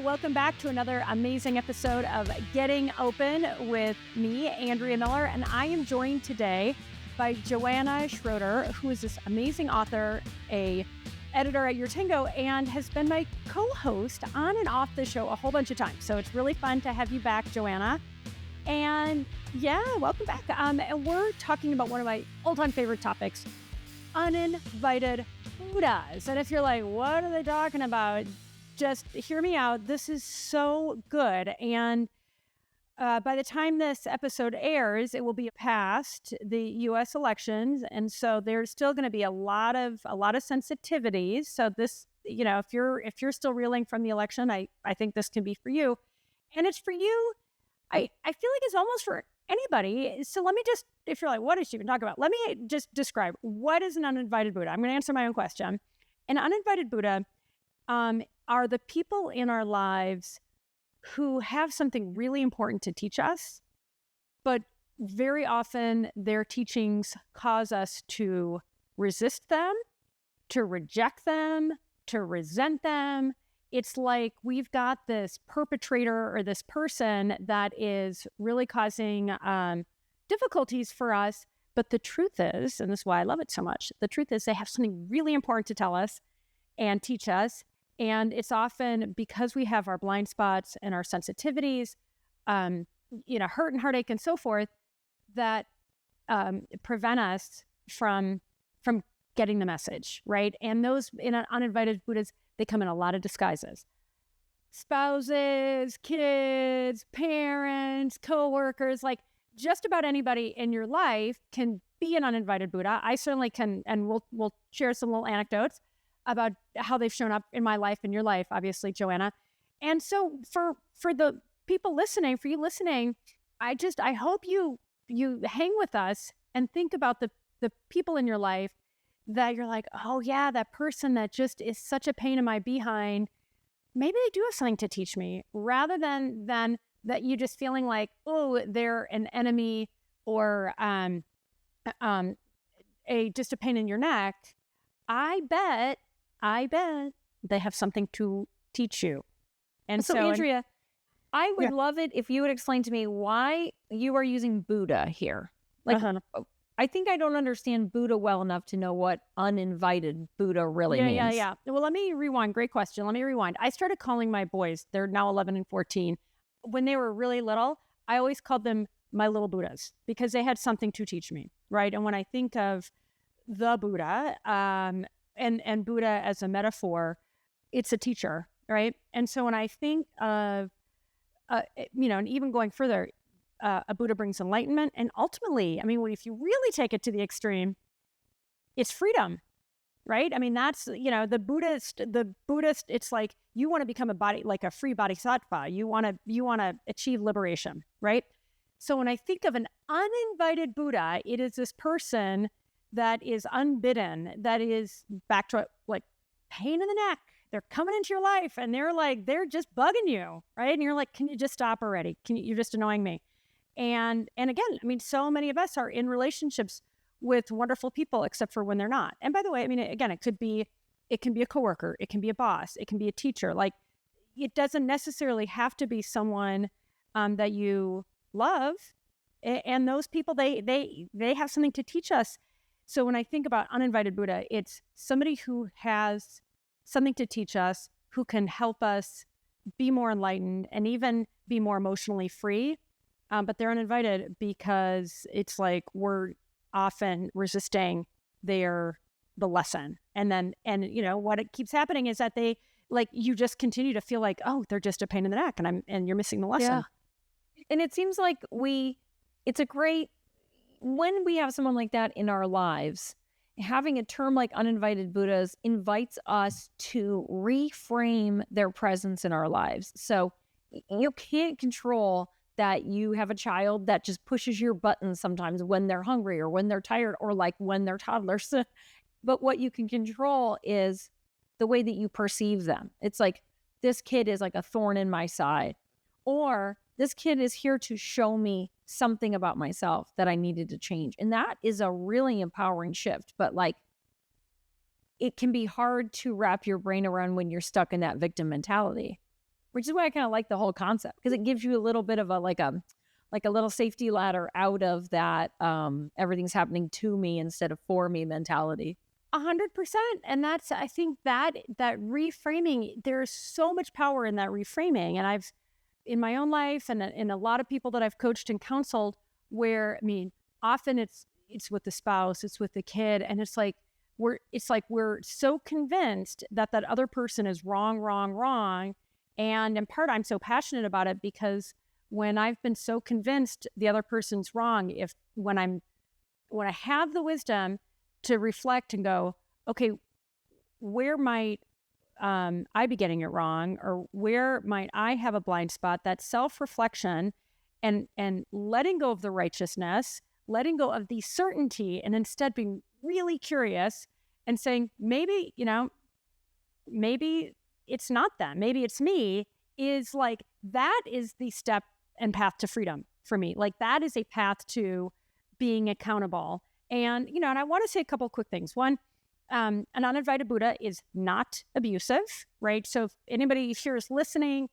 welcome back to another amazing episode of Getting Open with me, Andrea Miller, and I am joined today by Joanna Schroeder, who is this amazing author, a editor at YourTango, and has been my co-host on and off the show a whole bunch of times. So it's really fun to have you back, Joanna. And yeah, welcome back. And we're talking about one of my all-time favorite topics, Uninvited Buddhas. And if you're like, what are they talking about? Just hear me out. This is so good. And by the time this episode airs, it will be past the U.S. elections. And so there's still going to be a lot of sensitivities. So this, if you're still reeling from the election, I think this can be for you. And it's for you. I feel like it's almost for anybody. So let me just, if you're like, what is she even talking about? Let me just describe, what is an uninvited Buddha? I'm going to answer my own question. An uninvited Buddha are the people in our lives who have something really important to teach us, but very often their teachings cause us to resist them, to reject them, to resent them. It's like we've got this perpetrator or this person that is really causing difficulties for us. But the truth is, and this is why I love it so much, the truth is they have something really important to tell us and teach us. And it's often because we have our blind spots and our sensitivities, hurt and heartache and so forth, that prevent us from getting the message, right? And those uninvited Buddhas, they come in a lot of disguises. Spouses, kids, parents, coworkers, like just about anybody in your life can be an uninvited Buddha. I certainly can, and we'll share some little anecdotes about how they've shown up in my life and your life, obviously, Joanna. And so for the people listening, for you listening, I hope you hang with us and think about the people in your life that you're like, oh yeah, that person that just is such a pain in my behind. Maybe they do have something to teach me, rather than that you just feeling like, oh, they're an enemy or just a pain in your neck. I bet they have something to teach you. And so Andrea, I would love it if you would explain to me why you are using Buddha here. Like, I think I don't understand Buddha well enough to know what uninvited Buddha really means. Yeah. Well, let me rewind. Great question. Let me rewind. I started calling my boys, they're now 11 and 14. When they were really little, I always called them my little Buddhas because they had something to teach me, right? And when I think of the Buddha, and Buddha as a metaphor, it's a teacher, right? And so when I think of, and even going further, a Buddha brings enlightenment. And ultimately, I mean, if you really take it to the extreme, it's freedom, right? I mean, that's, the Buddhist, it's like you want to become a free bodhisattva. You want to achieve liberation, right? So when I think of an uninvited Buddha, it is this person that is unbidden, that is back to like pain in the neck. They're coming into your life and they're just bugging you, right? And you're like, can you just stop already? You're just annoying me. And again, I mean, so many of us are in relationships with wonderful people, except for when they're not. And by the way, I mean, again, it can be a coworker, it can be a boss, it can be a teacher. Like, it doesn't necessarily have to be someone that you love. And those people, they have something to teach us. So when I think about uninvited Buddha, it's somebody who has something to teach us, who can help us be more enlightened and even be more emotionally free. But they're uninvited because it's like we're often resisting the lesson. And what it keeps happening is that you just continue to feel like, oh, they're just a pain in the neck and you're missing the lesson. Yeah. And it seems like when we have someone like that in our lives, having a term like uninvited Buddhas invites us to reframe their presence in our lives. So you can't control that you have a child that just pushes your buttons sometimes when they're hungry or when they're tired or like when they're toddlers. But what you can control is the way that you perceive them. It's like, this kid is like a thorn in my side, or this kid is here to show me something about myself that I needed to change. And that is a really empowering shift. But like, it can be hard to wrap your brain around when you're stuck in that victim mentality. which is why I kind of like the whole concept, because it gives you a little bit of a little safety ladder out of that everything's happening to me instead of for me mentality. 100%. And I think that reframing, there's so much power in that reframing. And I've, in my own life and in a lot of people that I've coached and counseled, where, I mean, often it's with the spouse, it's with the kid. And it's like we're so convinced that other person is wrong. And in part, I'm so passionate about it because when I've been so convinced the other person's wrong, when I have the wisdom to reflect and go, okay, where might I be getting it wrong, or where might I have a blind spot? That self-reflection and letting go of the righteousness, letting go of the certainty, and instead being really curious and saying, maybe it's not them, maybe it's me, is like, that is the step and path to freedom for me. Like, that is a path to being accountable. And, and I want to say a couple quick things. One, an uninvited Buddha is not abusive, right? So if anybody here is listening,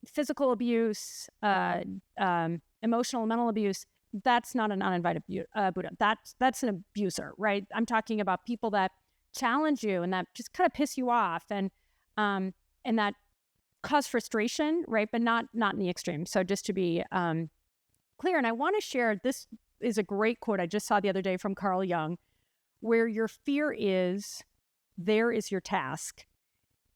physical abuse, emotional and mental abuse, that's not an uninvited Buddha. That's an abuser, right? I'm talking about people that challenge you and that just kind of piss you off and that cause frustration, right? But not in the extreme. So just to be clear, and I want to share, this is a great quote I just saw the other day from Carl Jung, where your fear is, there is your task.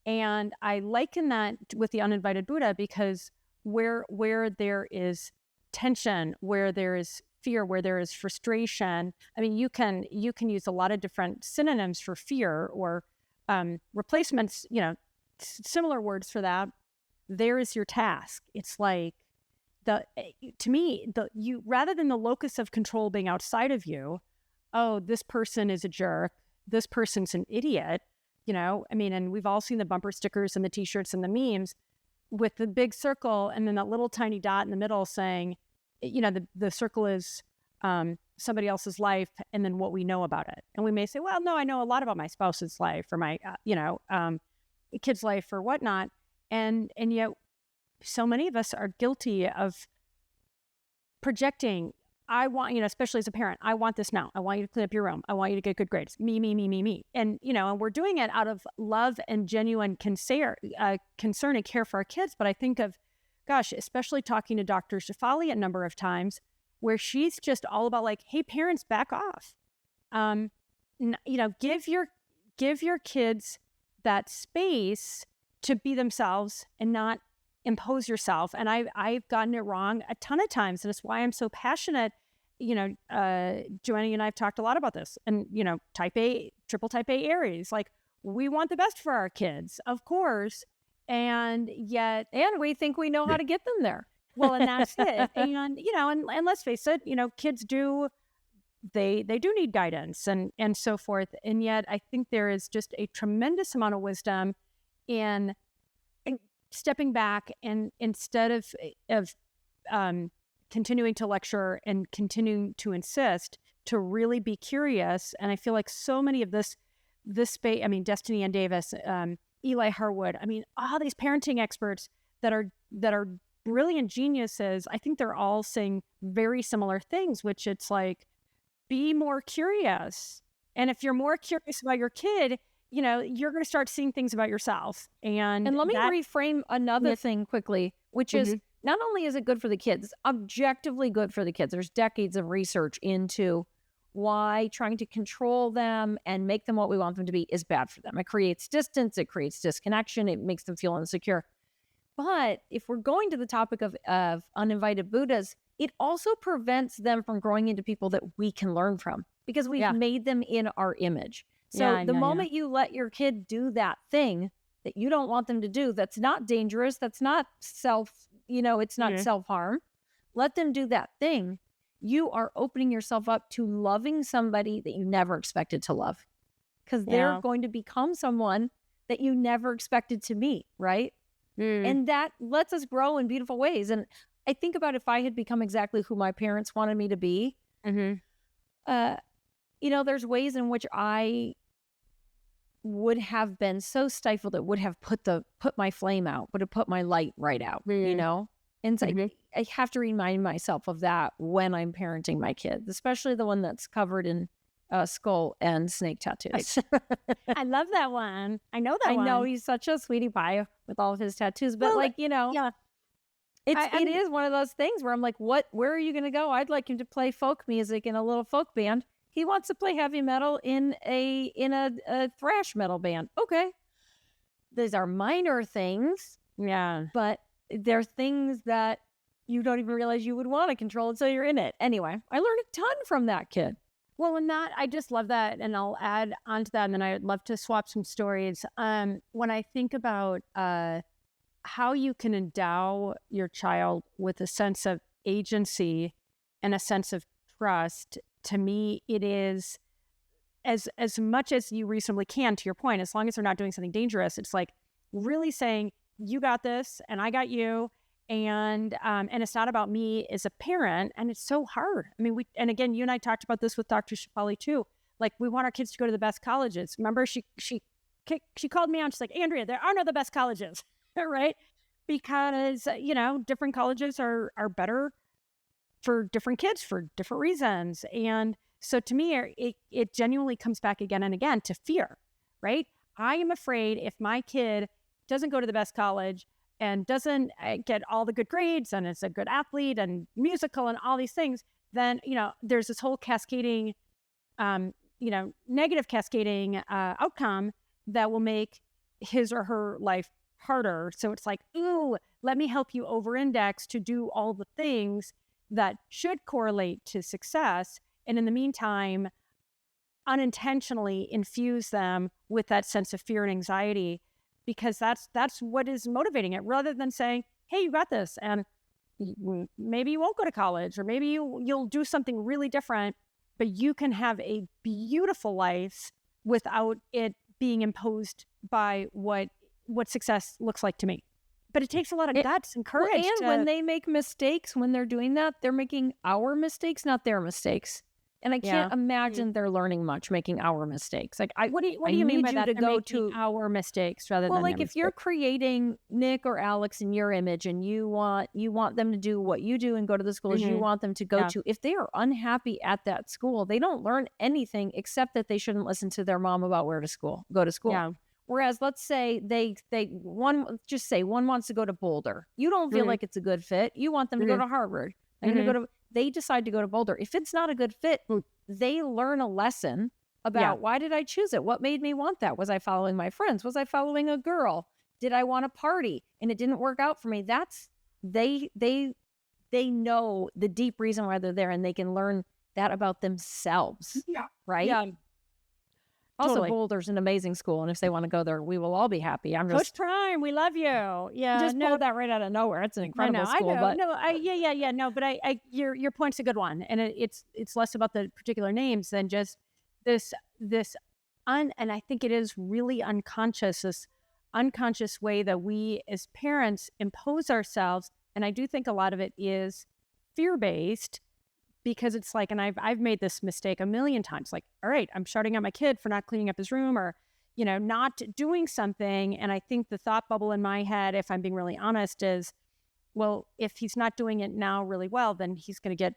And I liken that with the uninvited Buddha, because where there is tension, where there is fear, where there is frustration, I mean, you can use a lot of different synonyms for fear or replacements, similar words for that. There is your task. It's like, to me, you, rather than the locus of control being outside of you, oh, this person is a jerk, this person's an idiot, I mean, and we've all seen the bumper stickers and the t-shirts and the memes with the big circle and then that little tiny dot in the middle saying, the circle is somebody else's life and then what we know about it. And we may say, well, no, I know a lot about my spouse's life or my, kid's life or whatnot. And yet so many of us are guilty of projecting, I want, especially as a parent, I want this now. I want you to clean up your room. I want you to get good grades. Me. And, and we're doing it out of love and genuine concern and care for our kids. But I think of, gosh, especially talking to Dr. Shefali a number of times, where she's just all about like, hey, parents, back off. Give your kids that space to be themselves and not impose yourself. And I've gotten it wrong a ton of times. And it's why I'm so passionate. Joanna and I have talked a lot about this. And, type A, triple type A Aries, like, we want the best for our kids, of course. And yet, and we think we know how to get them there. Well, and that's it. And, and let's face it, kids they do need guidance and so forth. And yet I think there is just a tremendous amount of wisdom in stepping back and instead of continuing to lecture and continuing to insist, to really be curious. And I feel like so many of this space, I mean, Destiny Ann Davis, Eli Harwood, I mean, all these parenting experts that are brilliant geniuses, I think they're all saying very similar things, which it's like, be more curious. And if you're more curious about your kid, you're going to start seeing things about yourself. And let me reframe another thing quickly, which is, not only is it good for the kids, it's objectively good for the kids. There's decades of research into why trying to control them and make them what we want them to be is bad for them. It creates distance, it creates disconnection, it makes them feel insecure. But if we're going to the topic of uninvited Buddhas, it also prevents them from growing into people that we can learn from, because we've made them in our image. So the moment you let your kid do that thing that you don't want them to do, that's not dangerous, that's not it's not self-harm, let them do that thing. You are opening yourself up to loving somebody that you never expected to love, because they're going to become someone that you never expected to meet, right? And that lets us grow in beautiful ways. And I think about if I had become exactly who my parents wanted me to be, there's ways in which I would have been so stifled, it would have put my flame out, would have put my light right out, you know? And it's like, I have to remind myself of that when I'm parenting my kids, especially the one that's covered in skull and snake tattoos. I love that one. I know that one. I know he's such a sweetie pie with all of his tattoos, but like, you know, yeah. it is one of those things where I'm like, where are you going to go? I'd like him to play folk music in a little folk band. He wants to play heavy metal in a thrash metal band. Okay. These are minor things. Yeah. But they're things that you don't even realize you would want to control until you're in it. Anyway, I learned a ton from that kid. Well, and that, I just love that. And I'll add on to that. And then I'd love to swap some stories. When I think about how you can endow your child with a sense of agency and a sense of trust, to me, it is as much as you reasonably can, to your point, as long as they're not doing something dangerous. It's like really saying, you got this and I got you. And it's not about me as a parent. And it's so hard. I mean, and again, you and I talked about this with Dr. Shafali too. Like, we want our kids to go to the best colleges. Remember, she called me on. She's like, Andrea, there are no the best colleges, right? Because, you know, different colleges are better for different kids for different reasons. And so to me, it genuinely comes back again and again to fear, right? I am afraid if my kid doesn't go to the best college and doesn't get all the good grades and is a good athlete and musical and all these things, then, you know, there's this whole cascading, negative cascading outcome that will make his or her life harder. So it's like, ooh, let me help you over-index to do all the things that should correlate to success. And in the meantime, unintentionally infuse them with that sense of fear and anxiety, because that's what is motivating it, rather than saying, hey, you got this. And maybe you won't go to college, or maybe you'll do something really different, but you can have a beautiful life without it being imposed by what success looks like to me. But it takes a lot of guts and courage. And when they make mistakes, when they're doing that, they're making our mistakes, not their mistakes. And I can't imagine they're learning much making our mistakes. Like, what do you mean by that? To go to our mistakes rather than like, if you're creating Nick or Alex in your image and you want them to do what you do and go to the schools you want them to go to, if they are unhappy at that school, they don't learn anything except that they shouldn't listen to their mom about go to school. Yeah. Whereas, let's say one wants to go to Boulder. You don't feel like it's a good fit. You want them to go to Harvard. They decide to go to Boulder. If it's not a good fit, they learn a lesson about why did I choose it? What made me want that? Was I following my friends? Was I following a girl? Did I want to party and it didn't work out for me? That's they know the deep reason why they're there, and they can learn that about themselves. Yeah. Right? Yeah. Also, totally. Boulder's an amazing school, and if they want to go there, we will all be happy. I'm just Coach Prime, we love you. Yeah, just pulled that right out of nowhere. It's an incredible school. I know. But your point's a good one, and it's less about the particular names than just this and I think it is really unconscious, this unconscious way that we as parents impose ourselves, and I do think a lot of it is fear-based. Because it's like, and I've made this mistake a million times, like, all right, I'm shouting at my kid for not cleaning up his room, or, you know, not doing something. And I think the thought bubble in my head, if I'm being really honest, is, well, if he's not doing it now really well, then he's going to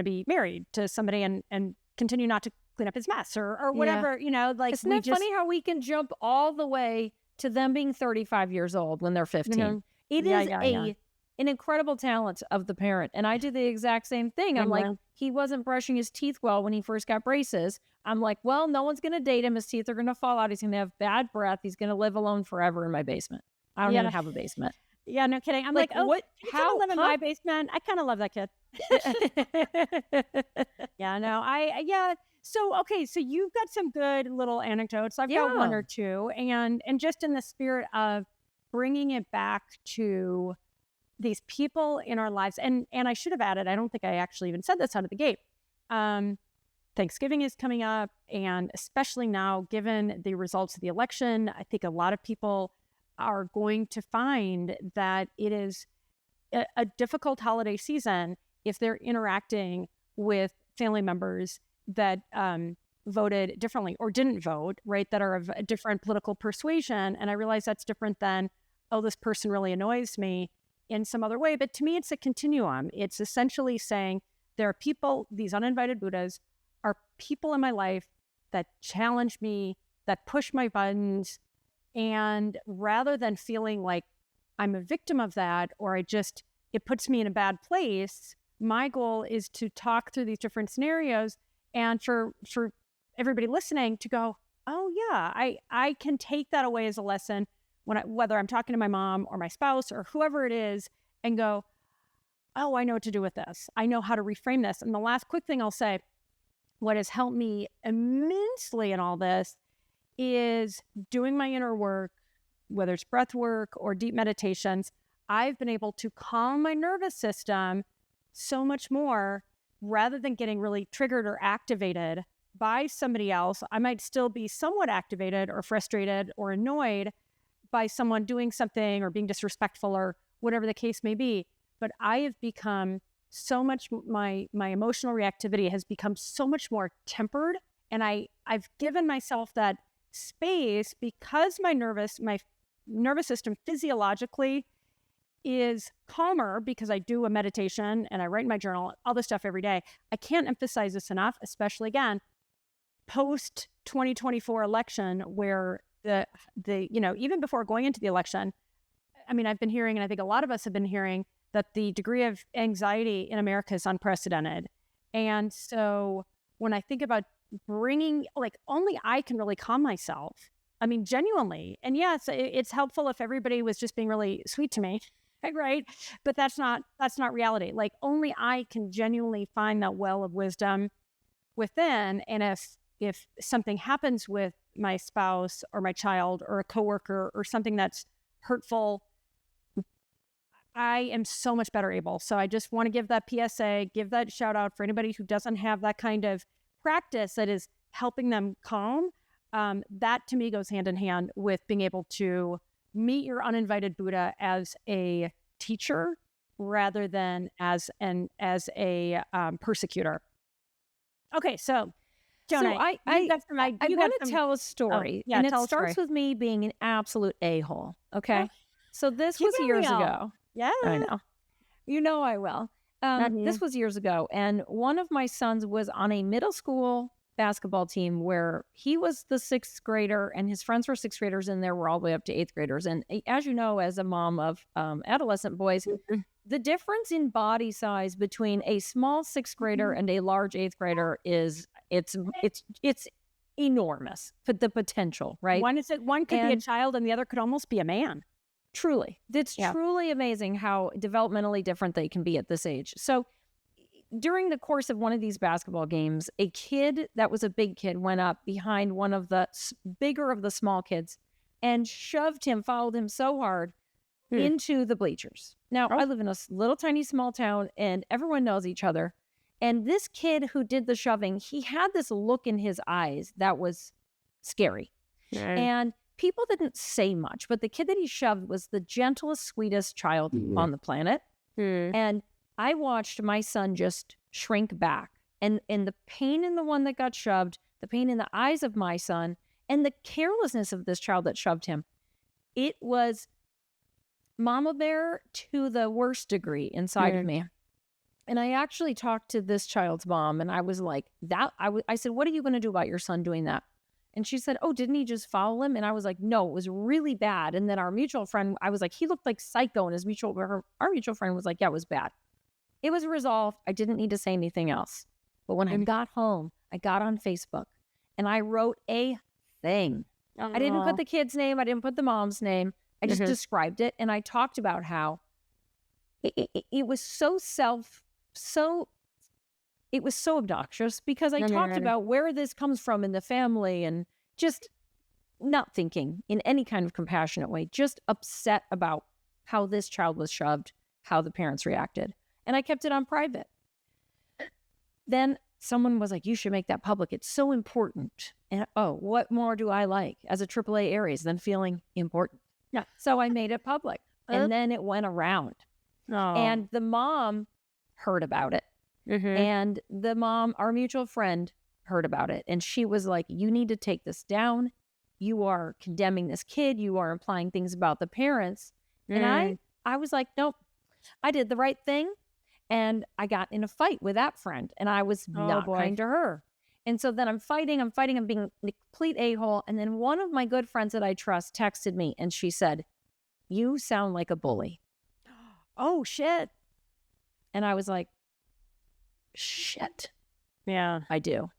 be married to somebody and continue not to clean up his mess or whatever, you know, like. Isn't it funny how we can jump all the way to them being 35 years old when they're 15? Mm-hmm. It is an incredible talent of the parent. And I do the exact same thing. I'm like, he wasn't brushing his teeth well when he first got braces. I'm like, well, no one's going to date him. His teeth are going to fall out. He's going to have bad breath. He's going to live alone forever in my basement. I don't even have a basement. Yeah, no kidding. I'm like, oh, what? How live in my basement? I kind of love that kid. Yeah, no, So, okay, so you've got some good little anecdotes. I've got one or two. And just in the spirit of bringing it back to these people in our lives. And I should have added, I don't think I actually even said this out of the gate. Thanksgiving is coming up. And especially now, given the results of the election, I think a lot of people are going to find that it is a difficult holiday season if they're interacting with family members that voted differently or didn't vote, right, that are of a different political persuasion. And I realize that's different than, oh, this person really annoys me in some other way. But to me, it's a continuum. It's essentially saying there are people, these uninvited Buddhas are people in my life that challenge me, that push my buttons. And rather than feeling like I'm a victim of that, or it puts me in a bad place, my goal is to talk through these different scenarios and for everybody listening to go, oh yeah, I can take that away as a lesson whether I'm talking to my mom or my spouse or whoever it is, and go, oh, I know what to do with this. I know how to reframe this. And the last quick thing I'll say, what has helped me immensely in all this is doing my inner work, whether it's breath work or deep meditations. I've been able to calm my nervous system so much more rather than getting really triggered or activated by somebody else. I might still be somewhat activated or frustrated or annoyed by someone doing something or being disrespectful or whatever the case may be. But I have become so much, my emotional reactivity has become so much more tempered. And I've given myself that space because my nervous system physiologically is calmer because I do a meditation and I write in my journal, all this stuff every day. I can't emphasize this enough, especially again, post 2024 election, where the even before going into the election, I mean, I've been hearing, and I think a lot of us have been hearing, that the degree of anxiety in America is unprecedented. And so when I think about bringing, like, only I can really calm myself. I mean, genuinely. And yes, it's helpful if everybody was just being really sweet to me, right? But that's not reality. Like, only I can genuinely find that well of wisdom within. And if something happens with my spouse or my child or a coworker or something that's hurtful, I am so much better able. So I just want to give that PSA, give that shout out for anybody who doesn't have that kind of practice that is helping them calm. That to me goes hand in hand with being able to meet your uninvited Buddha as a teacher rather than as a persecutor. Okay, so Jonah, I want to tell a story. Yeah, and tell it a story. starts with me being an absolute a-hole. Okay. So this was Keep it years real. ago. Yeah. I know. You know I will. This was years ago. And one of my sons was on a middle school basketball team where he was the 6th grader and his friends were 6th graders, and there were all the way up to 8th graders. And as you know, as a mom of adolescent boys, the difference in body size between a small 6th grader and a large 8th grader is it's enormous. The potential, right? One could be a child and the other could almost be a man. Truly. It's truly amazing how developmentally different they can be at this age. So during the course of one of these basketball games, a kid that was a big kid went up behind one of the bigger of the small kids and followed him so hard into the bleachers. Now, I live in a little tiny small town and everyone knows each other. And this kid who did the shoving, he had this look in his eyes that was scary. And people didn't say much, but the kid that he shoved was the gentlest, sweetest child on the planet. And I watched my son just shrink back. And the pain in the one that got shoved, the pain in the eyes of my son, and the carelessness of this child that shoved him, it was mama bear to the worst degree inside of me. And I actually talked to this child's mom, and I was like, I said, what are you going to do about your son doing that? And she said, oh, didn't he just follow him? And I was like, no, it was really bad. And then our mutual friend, I was like, he looked like psycho. And our mutual friend was like, yeah, it was bad. It was resolved. I didn't need to say anything else. But when I got home, I got on Facebook and I wrote a thing. I didn't put the kid's name. I didn't put the mom's name. I just described it. And I talked about how it was it was so obnoxious because I talked about where this comes from in the family and just not thinking in any kind of compassionate way, just upset about how this child was shoved, how the parents reacted. And I kept it on private. Then someone was like, you should make that public. It's so important. And what more do I like as a AAA Aries than feeling important? Yeah. So I made it public. And then it went around. And the mom heard about it. And the mom, our mutual friend, heard about it. And she was like, you need to take this down. You are condemning this kid. You are implying things about the parents. And I was like, nope, I did the right thing. And I got in a fight with that friend, and I was not kind to her. And so then I'm fighting, I'm being a complete a-hole. And then one of my good friends that I trust texted me, and she said, you sound like a bully. Oh, shit. And I was like, shit. Yeah. I do.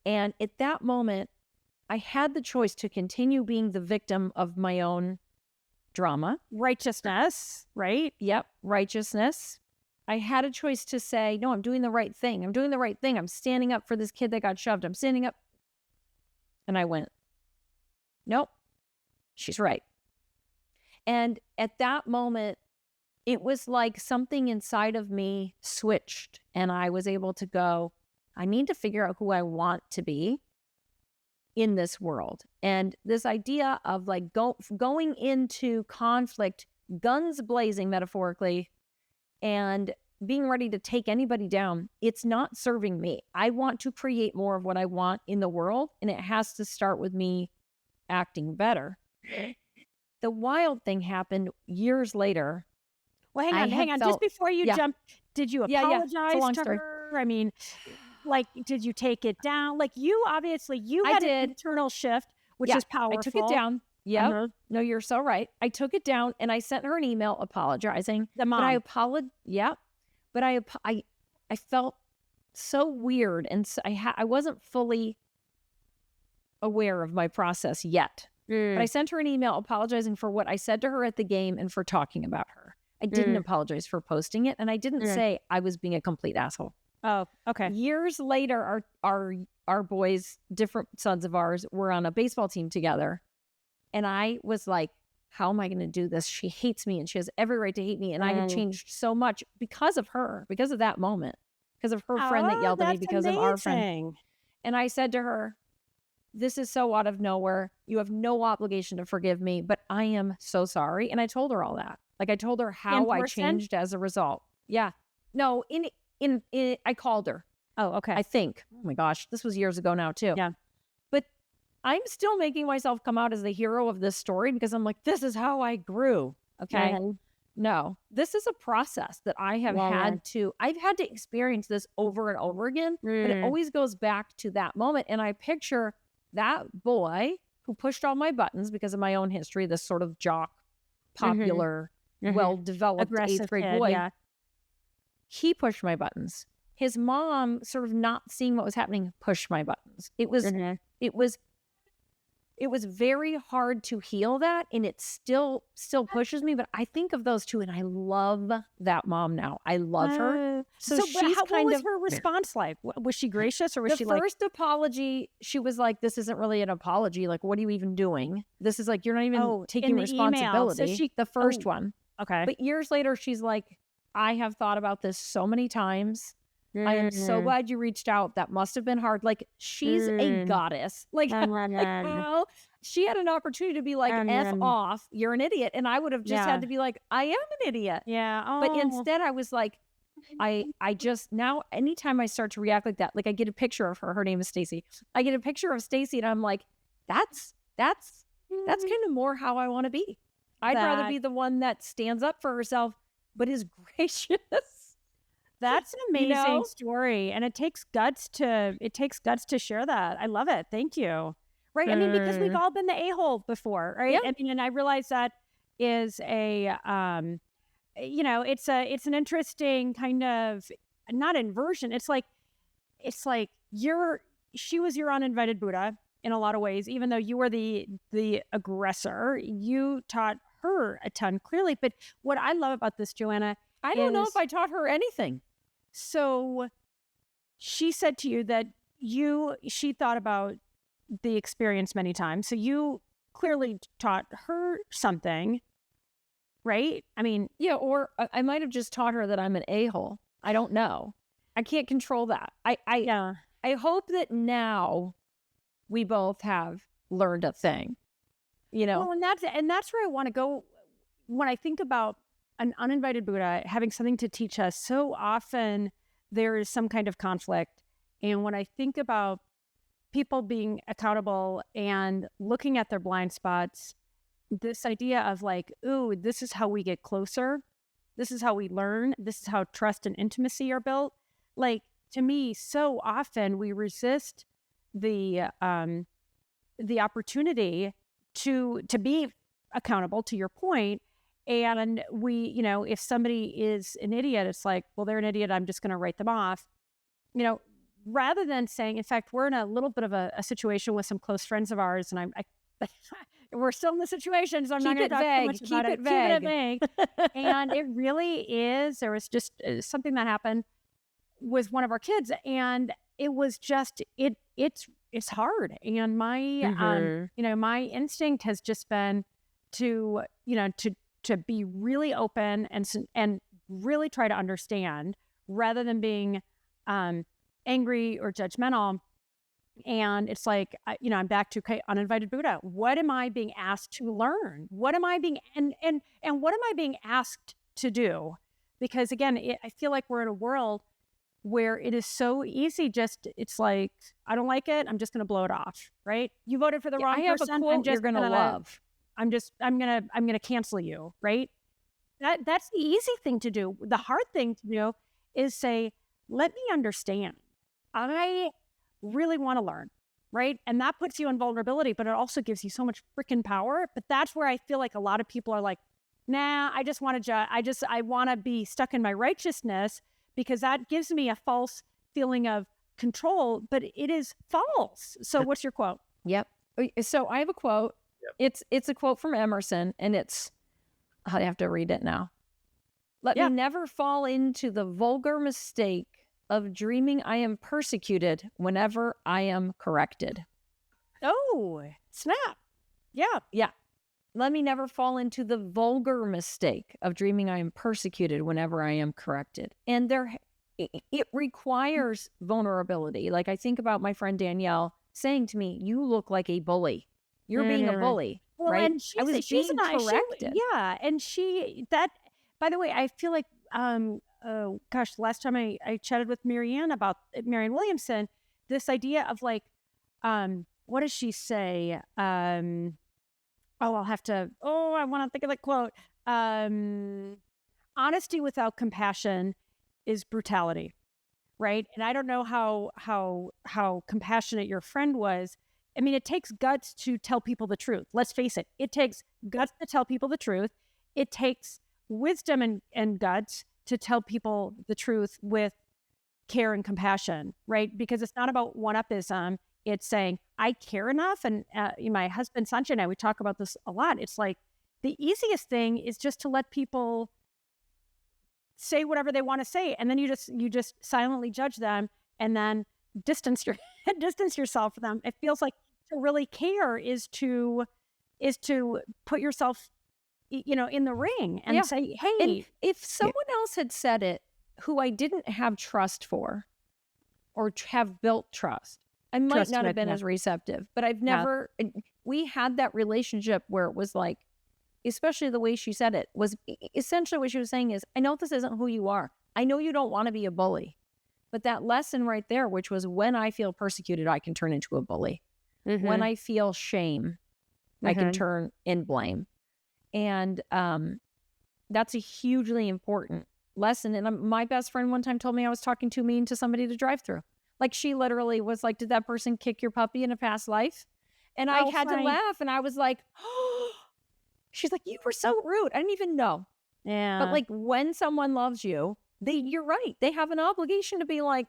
And at that moment, I had the choice to continue being the victim of my own drama. Righteousness, right? Yep, righteousness. I had a choice to say, no, I'm doing the right thing. I'm standing up for this kid that got shoved. I'm standing up. And I went, nope, she's right. And at that moment, it was like something inside of me switched, and I was able to go, I need to figure out who I want to be in this world. And this idea of like going into conflict, guns blazing metaphorically, and being ready to take anybody down, it's not serving me. I want to create more of what I want in the world, and it has to start with me acting better. The wild thing happened years later. Well, hang on. Just before you jump, did you apologize to story. her? I mean, like, did you take it down? Like, you obviously, had an internal shift, which is powerful. I took it down. Yeah. No, you're so right. I took it down, and I sent her an email apologizing. The mom. But I apologized. Yeah. But I felt so weird, and so I wasn't fully aware of my process yet. But I sent her an email apologizing for what I said to her at the game and for talking about her. I didn't apologize for posting it, and I didn't say I was being a complete asshole. Oh, okay. Years later, our boys, different sons of ours, were on a baseball team together, and I was like, how am I going to do this? She hates me, and she has every right to hate me, and I had changed so much because of her, because of that moment, because of her friend that yelled at me, because of our friend. And I said to her, this is so out of nowhere. You have no obligation to forgive me, but I am so sorry. And I told her all that. Like, I told her how I changed as a result. Yeah. No, I called her. Oh, okay. I think. Oh my gosh, this was years ago now too. Yeah. But I'm still making myself come out as the hero of this story because I'm like, this is how I grew. Okay. No, this is a process that I have I've had to experience this over and over again, but it always goes back to that moment. And I picture that boy who pushed all my buttons because of my own history, this sort of jock, popular, well-developed aggressive 8th grade kid, boy. Yeah. He pushed my buttons. His mom, sort of not seeing what was happening, pushed my buttons. It was very hard to heal that, and it still pushes me. But I think of those two, and I love that mom now. I love her. So she's what was her response like? Was she gracious, or was she like? The first apology, she was like, "This isn't really an apology. Like, what are you even doing? This is like you're not even taking responsibility." So the first one, okay. But years later, she's like, "I have thought about this so many times. I am so glad you reached out. That must have been hard." Like, she's a goddess. Like how she had an opportunity to be like, F off, you're an idiot. And I would have just had to be like, I am an idiot. Yeah. Oh. But instead I was like, I just now, anytime I start to react like that, like I get a picture of her name is Stacy. I get a picture of Stacy and I'm like, that's kind of more how I want to be. I'd rather be the one that stands up for herself, but is gracious. That's an amazing story, and it takes guts to share that. I love it. Thank you. Right? I mean, because we've all been the a-hole before, right? Yeah. I mean, and I realize that is a it's an interesting kind of not inversion. It's like she was your uninvited Buddha in a lot of ways, even though you were the aggressor. You taught her a ton, clearly. But what I love about this, Joanna, I don't know if I taught her anything. So she said to you that she thought about the experience many times. So you clearly taught her something, right? I mean, yeah, or I might have just taught her that I'm an a-hole. I don't know. I can't control that. I hope that now we both have learned a thing, Well, and that's where I want to go when I think about an uninvited Buddha having something to teach us. So often there is some kind of conflict, And when I think about people being accountable and looking at their blind spots, this idea of like, ooh, this is how we get closer. This is how we learn. This is how trust and intimacy are built. Like, to me, so often we resist the opportunity to be accountable, to your point. And we, if somebody is an idiot, it's like, well, they're an idiot, I'm just going to write them off. Rather than saying, in fact, we're in a little bit of a situation with some close friends of ours, and we're still in the situation, so I'm not going to talk too much about it. Keep it vague. And it really is. There was just something that happened with one of our kids, and it was just it's hard. And my my instinct has just been to be really open and really try to understand, rather than being angry or judgmental. And it's like, I'm back to, okay, uninvited Buddha. What am I being asked to learn? What am I being, and what am I being asked to do? Because again, I feel like we're in a world where it is so easy. It's like, I don't like it, I'm just going to blow it off, right? You voted for the wrong person. I have a quote you're going to love. I'm going to cancel you, right? That's the easy thing to do. The hard thing to do is say, let me understand. I really want to learn, right? And that puts you in vulnerability, but it also gives you so much freaking power. But that's where I feel like a lot of people are like, nah, I just want to judge. I want to be stuck in my righteousness, because that gives me a false feeling of control, but it is false. So what's your quote? Yep. So I have a quote. Yep. It's a quote from Emerson, and I have to read it now. Let me never fall into the vulgar mistake of dreaming I am persecuted whenever I am corrected. Oh, snap. Yeah. Yeah. Let me never fall into the vulgar mistake of dreaming I am persecuted whenever I am corrected. And it requires vulnerability. Like, I think about my friend Danielle saying to me, you look like a bully. You're being a bully, right? And I was being corrected. And by the way, I feel like, last time I chatted with Marianne Williamson, this idea of like, what does she say? I want to think of the quote. Honesty without compassion is brutality, right? And I don't know how compassionate your friend was. I mean, it takes guts to tell people the truth. Let's face it. It takes guts to tell people the truth. It takes wisdom and guts to tell people the truth with care and compassion, right? Because it's not about one-upism. It's saying, I care enough. And my husband, Sanjay, and I, we talk about this a lot. It's like, the easiest thing is just to let people say whatever they want to say. And then you just silently judge them, and then distance yourself from them. It feels like to really care is to put yourself, in the ring and say, hey. And if someone else had said it who I didn't have trust for or have built trust, I might not have been as receptive. But I've never, we had that relationship where it was like, especially the way she said it, was essentially what she was saying is, I know this isn't who you are. I know you don't want to be a bully. But that lesson right there, which was, when I feel persecuted, I can turn into a bully. Mm-hmm. When I feel shame, I can turn in blame. And that's a hugely important lesson. And my best friend one time told me I was talking too mean to somebody to drive through. Like, she literally was like, did that person kick your puppy in a past life? And I had to laugh, and I was like, oh. She's like, you were so rude. I didn't even know. Yeah. But like, when someone loves you, you're right. They have an obligation to be like,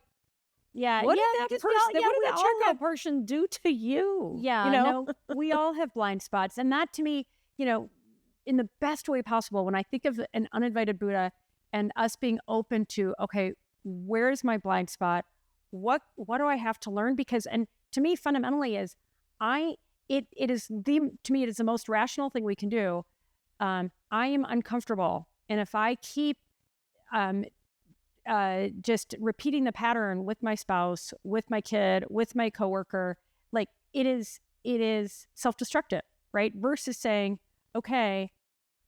what did that checkout person do to you? Yeah. No, we all have blind spots. And that, to me, in the best way possible, when I think of an uninvited Buddha and us being open to, okay, where's my blind spot? What do I have to learn? Because, and to me, fundamentally is, it is the most rational thing we can do. I am uncomfortable. And if I keep just repeating the pattern with my spouse, with my kid, with my coworker, like, it is self-destructive, right? Versus saying, okay,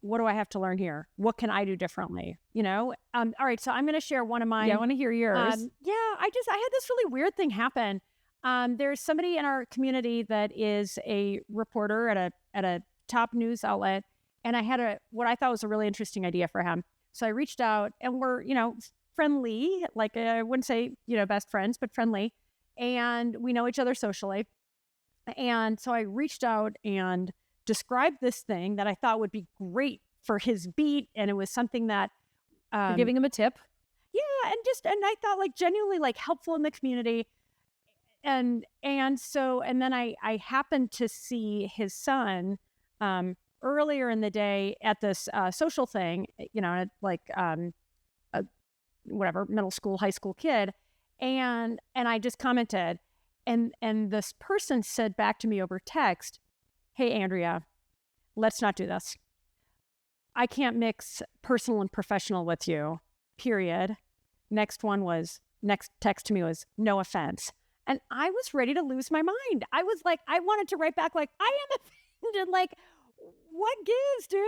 what do I have to learn here? What can I do differently? All right. So I'm going to share one of mine. Yeah, I want to hear yours. I had this really weird thing happen. There's somebody in our community that is a reporter at a top news outlet. And I had what I thought was a really interesting idea for him. So I reached out, and we're, friendly, like I wouldn't say, best friends, but friendly. And we know each other socially. And so I reached out and described this thing that I thought would be great for his beat. And it was something that You're giving him a tip. yeah, and I thought like genuinely like helpful in the community. And then I happened to see his son earlier in the day at this social thing, like a whatever, middle school, high school kid. And I just commented, and this person said back to me over text, "Hey, Andrea, let's not do this. I can't mix personal and professional with you, period." Next text to me was, "No offense." And I was ready to lose my mind. I was like, I wanted to write back like, "I am offended." Like, what gives, dude?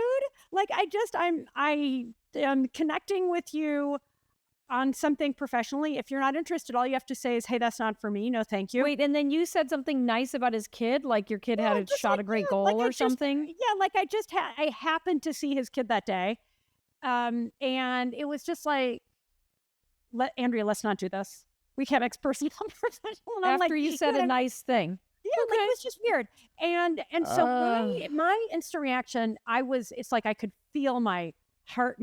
Like, I am connecting with you on something professionally. If you're not interested, all you have to say is, "Hey, that's not for me. No, thank you." Wait, and then you said something nice about his kid, like your kid had shot a great goal or something? Yeah, like I happened to see his kid that day. And it was just like, Andrea, let's not do this. We can't mix personal and professional. And After you said a nice thing. Yeah, like it was just weird. And so my instant reaction, it's like I could feel my heart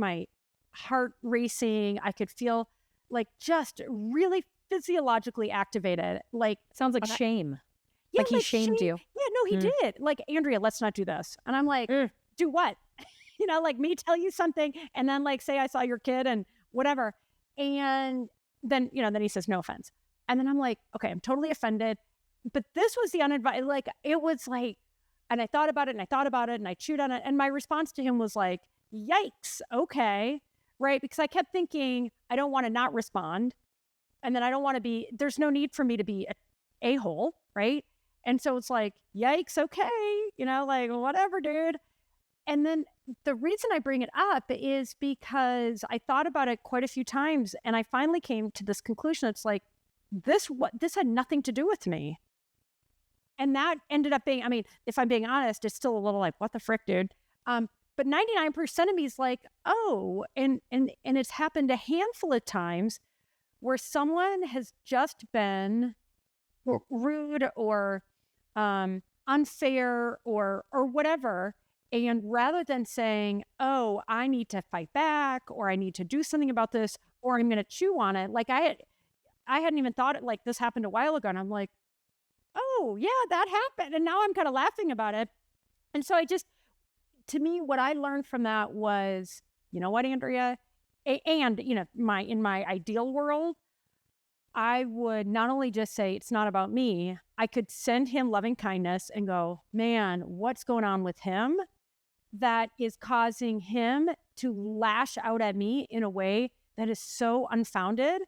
racing. I could feel like just really physiologically activated. Like, sounds like shame. Yeah, like he shamed you. Yeah, no, he did. Like, "Andrea, let's not do this." And I'm like, do what? Like me tell you something and then like say I saw your kid and whatever. And then, then he says, "No offense." And then I'm like, okay, I'm totally offended. But this was the uninvited, like, it was like, and I thought about it and I thought about it and I chewed on it. And my response to him was like, yikes. Okay. Right. Because I kept thinking, I don't want to not respond. And then I don't want to be, there's no need for me to be a hole. Right. And so it's like, yikes. Okay. Like, whatever, dude. And then the reason I bring it up is because I thought about it quite a few times. And I finally came to this conclusion. It's like, this had nothing to do with me. And that ended up being, I mean, if I'm being honest, it's still a little like, what the frick, dude? But 99% of me is like, oh, and it's happened a handful of times where someone has just been rude or unfair or whatever. And rather than saying, oh, I need to fight back or I need to do something about this or I'm going to chew on it, like I hadn't even thought it, like this happened a while ago. And I'm like, oh, yeah, that happened. And now I'm kind of laughing about it. And so to me, what I learned from that was, you know what, Andrea? And, in my ideal world, I would not only just say it's not about me, I could send him loving kindness and go, man, what's going on with him that is causing him to lash out at me in a way that is so unfounded?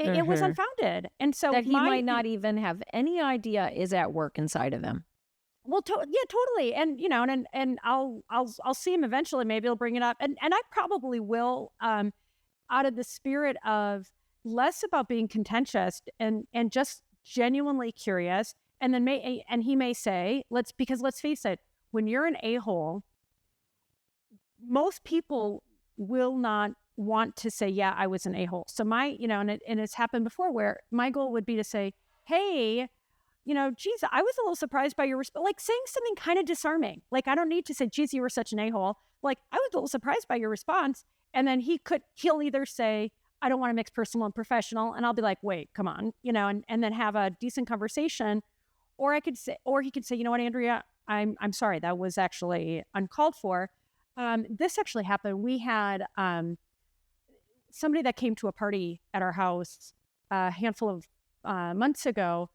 It was unfounded. And so that he might not even have any idea is at work inside of him. Well, yeah, totally. And, and I'll see him eventually. Maybe he'll bring it up. And I probably will, out of the spirit of less about being contentious and just genuinely curious. And then he may say, because let's face it, when you're an a-hole, most people will not want to say, yeah, I was an a-hole. So and it's happened before where my goal would be to say, hey, geez, I was a little surprised by your response, like saying something kind of disarming. Like, I don't need to say, geez, you were such an a-hole. Like, I was a little surprised by your response. And then he'll either say, I don't want to mix personal and professional. And I'll be like, wait, come on, and then have a decent conversation. Or he could say, you know what, Andrea, I'm sorry, that was actually uncalled for. This actually happened. We had somebody that came to a party at our house a handful of months ago,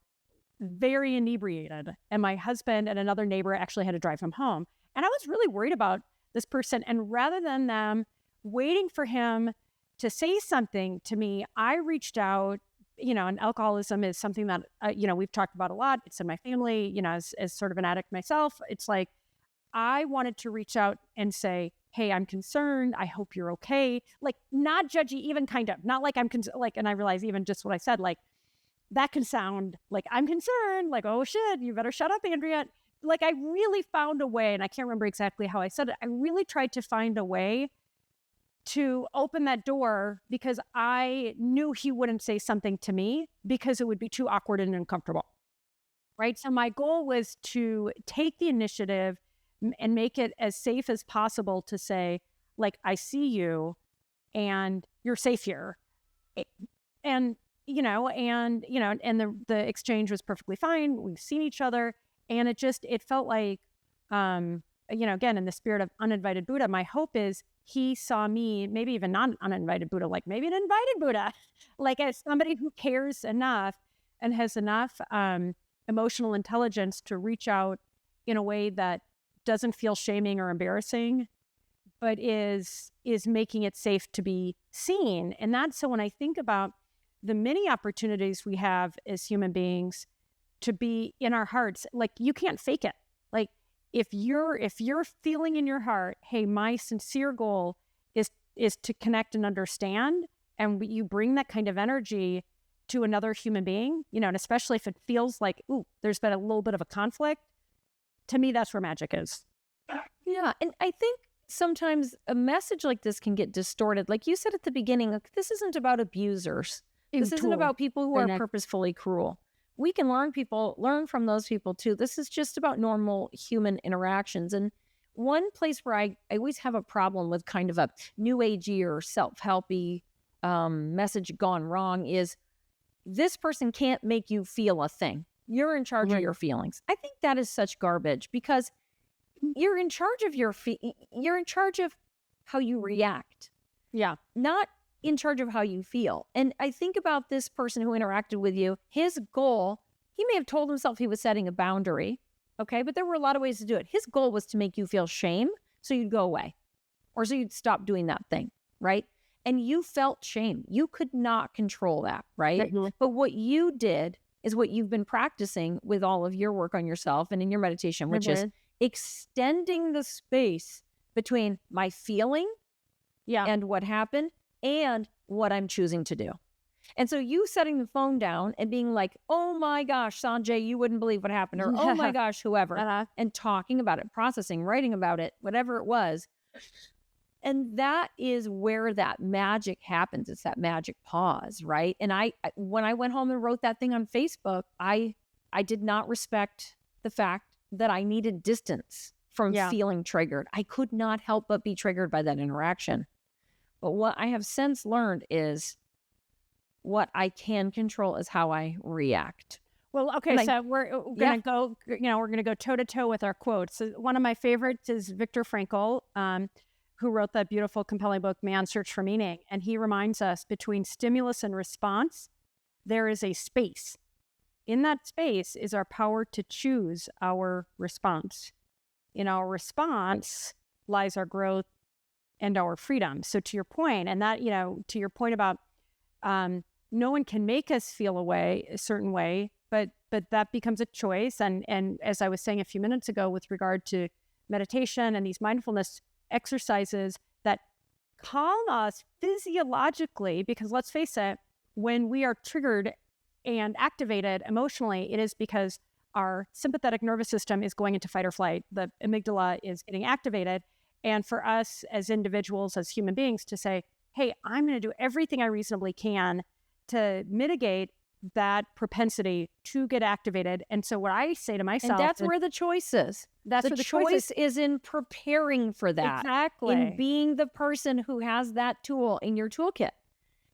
very inebriated. And my husband and another neighbor actually had to drive him home. And I was really worried about this person. And rather than them waiting for him to say something to me, I reached out, and alcoholism is something that, we've talked about a lot. It's in my family, as sort of an addict myself. It's like, I wanted to reach out and say, hey, I'm concerned. I hope you're okay. Like, not judgy, even kind of, not like and I realize even just what I said, like, that can sound like I'm concerned, like, oh shit, you better shut up, Andrea. Like, I really found a way, and I can't remember exactly how I said it. I really tried to find a way to open that door because I knew he wouldn't say something to me because it would be too awkward and uncomfortable. Right. So my goal was to take the initiative and make it as safe as possible to say, like, I see you and you're safe here. And, and the exchange was perfectly fine. We've seen each other. And it felt like, again, in the spirit of uninvited Buddha, my hope is he saw me, maybe even not an uninvited Buddha, like maybe an invited Buddha, like as somebody who cares enough and has enough emotional intelligence to reach out in a way that doesn't feel shaming or embarrassing, but is making it safe to be seen. And that's, so when I think about the many opportunities we have as human beings to be in our hearts, like, you can't fake it. Like, if you're feeling in your heart, hey, my sincere goal is to connect and understand, and you bring that kind of energy to another human being, and especially if it feels like, ooh, there's been a little bit of a conflict, to me, that's where magic is. Yeah. And I think sometimes a message like this can get distorted. Like you said at the beginning, like, this isn't about abusers. This isn't about people who are purposefully cruel. We can learn from those people too. This is just about normal human interactions. And one place where I always have a problem with kind of a new agey or self-helpy message gone wrong is, this person can't make you feel a thing. You're in charge of your feelings. I think that is such garbage, because you're in charge of you're in charge of how you react. Yeah. Not in charge of how you feel. And I think about this person who interacted with you, his goal, he may have told himself he was setting a boundary, okay? But there were a lot of ways to do it. His goal was to make you feel shame so you'd go away, or so you'd stop doing that thing, right? And you felt shame. You could not control that, right? Mm-hmm. But what you did is what you've been practicing with all of your work on yourself and in your meditation, which is extending the space between my feeling and what happened and what I'm choosing to do. And so you setting the phone down and being like, oh my gosh, Sanjay, you wouldn't believe what happened. Or, oh my gosh, whoever. And talking about it, processing, writing about it, whatever it was. And that is where that magic happens. It's that magic pause, right? And when I went home and wrote that thing on Facebook, I did not respect the fact that I needed distance from feeling triggered. I could not help but be triggered by that interaction. But what I have since learned is what I can control is how I react. Well, okay, so we're going to go, we're going to go toe to toe with our quotes. So one of my favorites is Viktor Frankl, who wrote that beautiful, compelling book, Man's Search for Meaning. And he reminds us, between stimulus and response, there is a space. In that space is our power to choose our response. In our response lies our growth and our freedom. So to your point, and that, to your point about no one can make us feel a certain way, but that becomes a choice. And as I was saying a few minutes ago with regard to meditation and these mindfulness exercises that calm us physiologically, because let's face it, when we are triggered and activated emotionally, it is because our sympathetic nervous system is going into fight or flight. The amygdala is getting activated. And for us as individuals, as human beings, to say, hey, I'm going to do everything I reasonably can to mitigate that propensity to get activated. And so what I say to myself— and that's where the choice is. That's where the choice is in preparing for that. Exactly. In being the person who has that tool in your toolkit.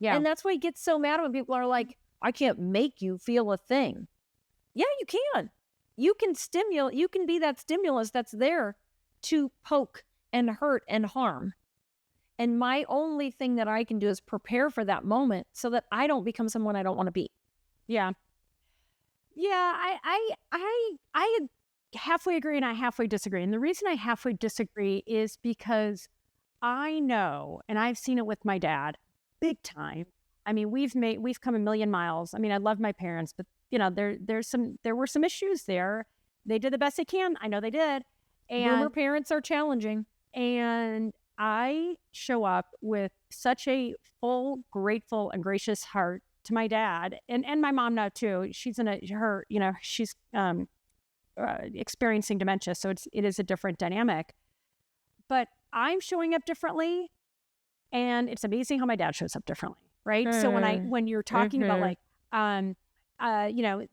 Yeah. And that's why it gets so mad when people are like, I can't make you feel a thing. Yeah, you can. You can be that stimulus that's there to poke and hurt and harm. And my only thing that I can do is prepare for that moment so that I don't become someone I don't want to be. Yeah. Yeah, I halfway agree and I halfway disagree. And the reason I halfway disagree is because I know, and I've seen it with my dad, big time. I mean, we've come a million miles. I mean, I love my parents, but there were some issues there. They did the best they can. I know they did. Boomer And parents are challenging. and I show up with such a full, grateful, and gracious heart to my dad and my mom now too. She's she's experiencing dementia, so it is a different dynamic. But I'm showing up differently, and it's amazing how my dad shows up differently, right? So when you're talking about like, um, you know,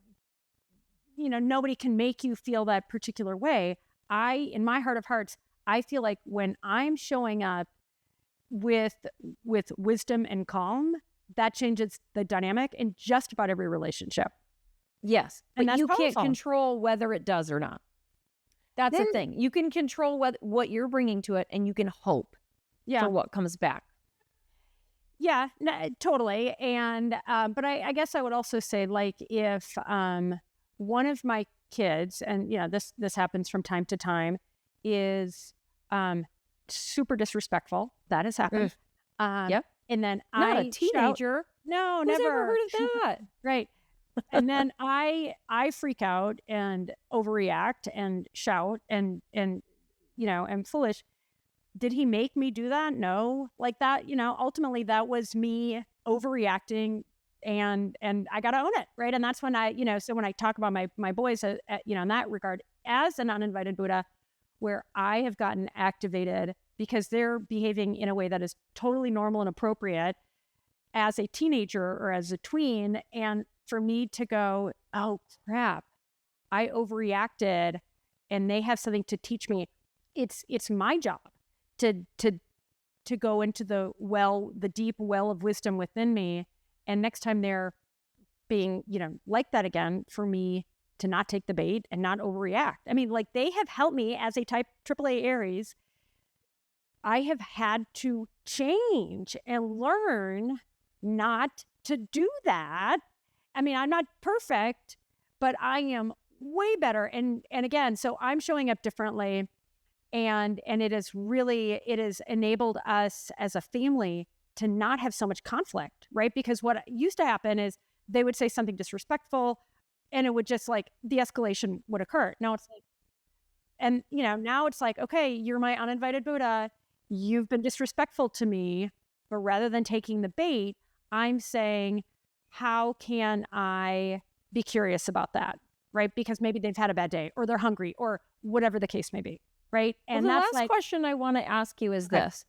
nobody can make you feel that particular way. In my heart of hearts, I feel like when I'm showing up with wisdom and calm, that changes the dynamic in just about every relationship. Yes, And but that's you can't powerful. control whether it does or not. That's the Then- thing. You can control what you're bringing to it, and you can hope for what comes back. Yeah, totally. And but I guess I would also say, like, if one of my kids, and this happens from time to time, is super disrespectful. That has happened. Yep. And then Not I a teenager. No, Who's never ever heard of that? Right. And then I freak out and overreact and shout and am foolish. Did he make me do that? No. Like that, ultimately that was me overreacting, and I got to own it, right? And that's when so when I talk about my boys, in that regard, as an uninvited Buddha, where I have gotten activated because they're behaving in a way that is totally normal and appropriate as a teenager or as a tween, and for me to go, oh crap, I overreacted, and they have something to teach me. It's my job to go into the deep well of wisdom within me, and next time they're being like that again, for me to not take the bait and not overreact. I mean, like, they have helped me as a type AAA Aries. I have had to change and learn not to do that. I mean, I'm not perfect, but I am way better. And again, so I'm showing up differently, and it has enabled us as a family to not have so much conflict, right? Because what used to happen is they would say something disrespectful, and it would just, like, the escalation would occur. Now it's like, and now it's like, okay, you're my uninvited Buddha. You've been disrespectful to me, but rather than taking the bait, I'm saying, how can I be curious about that, right? Because maybe they've had a bad day, or they're hungry, or whatever the case may be, right? And Well, the that's last question I want to ask you is this.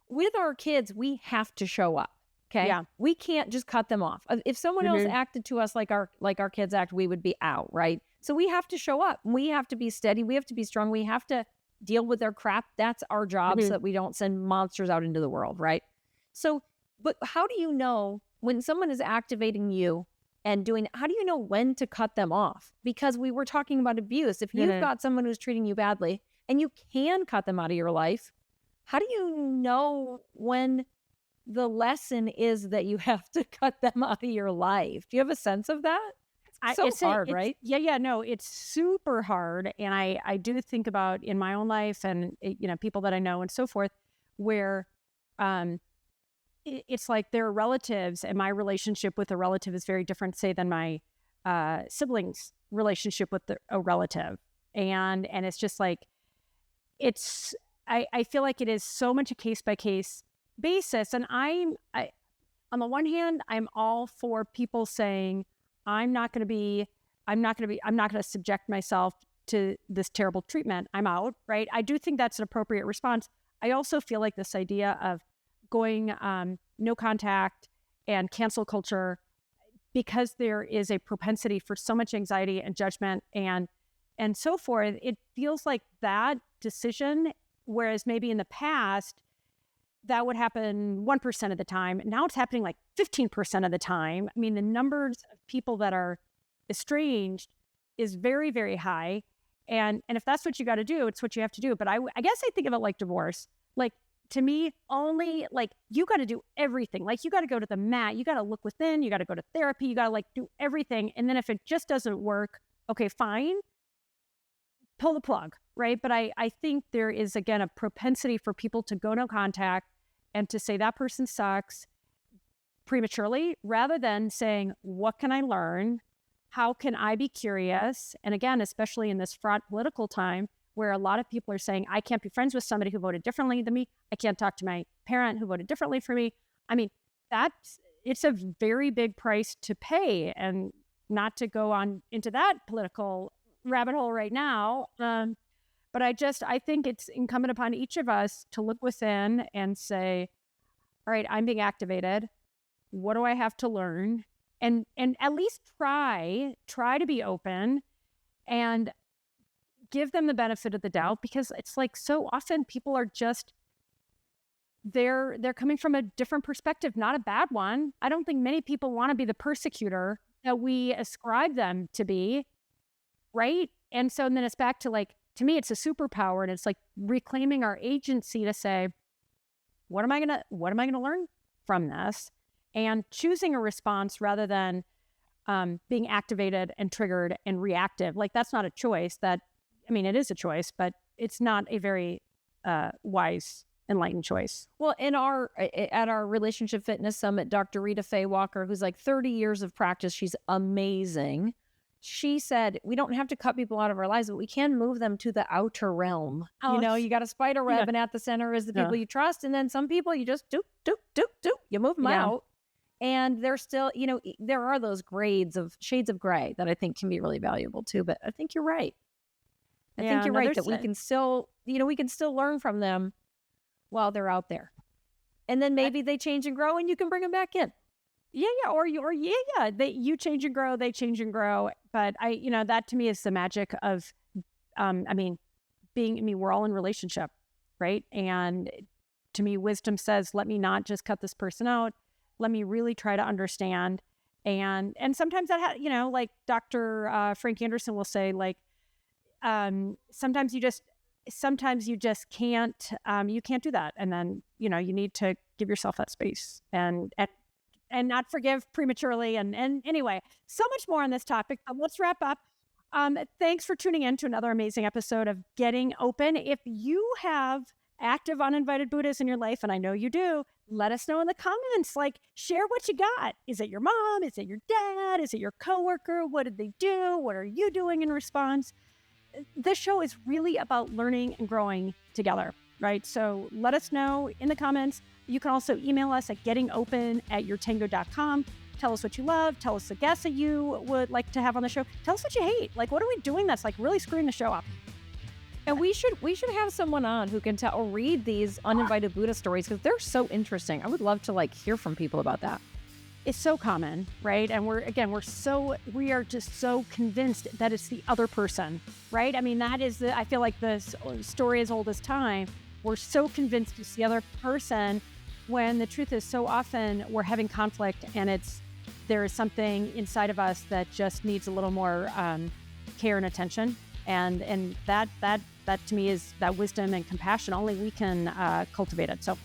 With our kids, we have to show up. Okay. Yeah. We can't just cut them off. If someone else acted to us like our kids act, we would be out, right? So we have to show up. We have to be steady. We have to be strong. We have to deal with their crap. That's our job, so that we don't send monsters out into the world, right? So, but how do you know when someone is activating you and how do you know when to cut them off? Because we were talking about abuse. If you've got someone who's treating you badly and you can cut them out of your life, how do you know when the lesson is that you have to cut them out of your life? Do you have a sense of that? It's hard, right? Yeah, no, it's super hard. And I do think about in my own life, and people that I know and so forth, where it's like they're relatives, and my relationship with a relative is very different, say, than my siblings' relationship with a relative. And it's just like, I feel like it is so much a case-by-case basis. And I on the one hand, I'm all for people saying, I'm not going to subject myself to this terrible treatment. I'm out, right? I do think that's an appropriate response. I also feel like this idea of going no contact and cancel culture, because there is a propensity for so much anxiety and judgment and so forth, it feels like that decision, whereas maybe in the past that would happen 1% of the time, now it's happening like 15% of the time. I mean, the numbers of people that are estranged is very, very high. And if that's what you got to do, it's what you have to do. But I guess I think of it like divorce. Like, to me, only, like, you got to do everything. Like, you got to go to the mat, you got to look within, you got to go to therapy, you got to, like, do everything. And then if it just doesn't work, okay, fine, pull the plug, right? But I think there is, again, a propensity for people to go no contact and to say that person sucks prematurely, rather than saying, what can I learn? How can I be curious? And again, especially in this fraught political time where a lot of people are saying, I can't be friends with somebody who voted differently than me. I can't talk to my parent who voted differently for me. I mean, it's a very big price to pay, and not to go on into that political rabbit hole right now. But I think it's incumbent upon each of us to look within and say, all right, I'm being activated. What do I have to learn? And at least try to be open and give them the benefit of the doubt, because it's like so often people are just, they're coming from a different perspective, not a bad one. I don't think many people want to be the persecutor that we ascribe them to be, right? And so then it's back to like, to me, it's a superpower, and it's like reclaiming our agency to say, what am I gonna learn from this? And choosing a response rather than being activated and triggered and reactive. Like, that's not a choice. It is a choice, but it's not a very wise, enlightened choice. Well, at our Relationship Fitness Summit, Dr. Rita Faye Walker, who's like 30 years of practice, she's amazing. She said, we don't have to cut people out of our lives, but we can move them to the outer realm. You got a spider web, and at the center is the people you trust. And then some people you just do, you move them out. And there's still, there are those shades of gray that I think can be really valuable too. But I think you're right. I think you're right that we can still, we can still learn from them while they're out there. And then maybe they change and grow, and you can bring them back in. You change and grow, they change and grow. But that to me is the magic of, we're all in relationship, right? And to me, wisdom says, let me not just cut this person out. Let me really try to understand. And sometimes that, like Dr. Frank Anderson will say, like, sometimes you just can't, you can't do that. And then, you need to give yourself that space and not forgive prematurely. And anyway, so much more on this topic, but let's wrap up. Thanks for tuning in to another amazing episode of Getting Open. If you have active uninvited Buddhas in your life, and I know you do, let us know in the comments. Like, share what you got. Is it your mom? Is it your dad? Is it your coworker? What did they do? What are you doing in response? This show is really about learning and growing together, right? So let us know in the comments. You can also email us at gettingopen@yourtango.com. Tell us what you love. Tell us a guest that you would like to have on the show. Tell us what you hate. Like, what are we doing that's like really screwing the show up? And we should have someone on who can tell or read these uninvited Buddha stories, because they're so interesting. I would love to hear from people about that. It's so common, right? And we are just so convinced that it's the other person, right? I mean, I feel like the story as old as time. We're so convinced it's the other person, when the truth is so often we're having conflict, and there is something inside of us that just needs a little more care and attention. And that to me is that wisdom and compassion. Only we can cultivate it. So,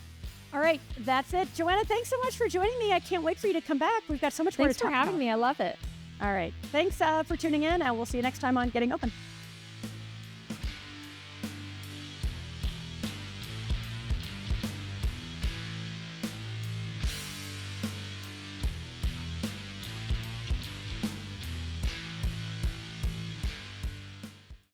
all right, that's it. Joanna, thanks so much for joining me. I can't wait for you to come back. We've got so much more to talk about. Thanks for having me. I love it. All right. Thanks for tuning in, and we'll see you next time on Getting Open.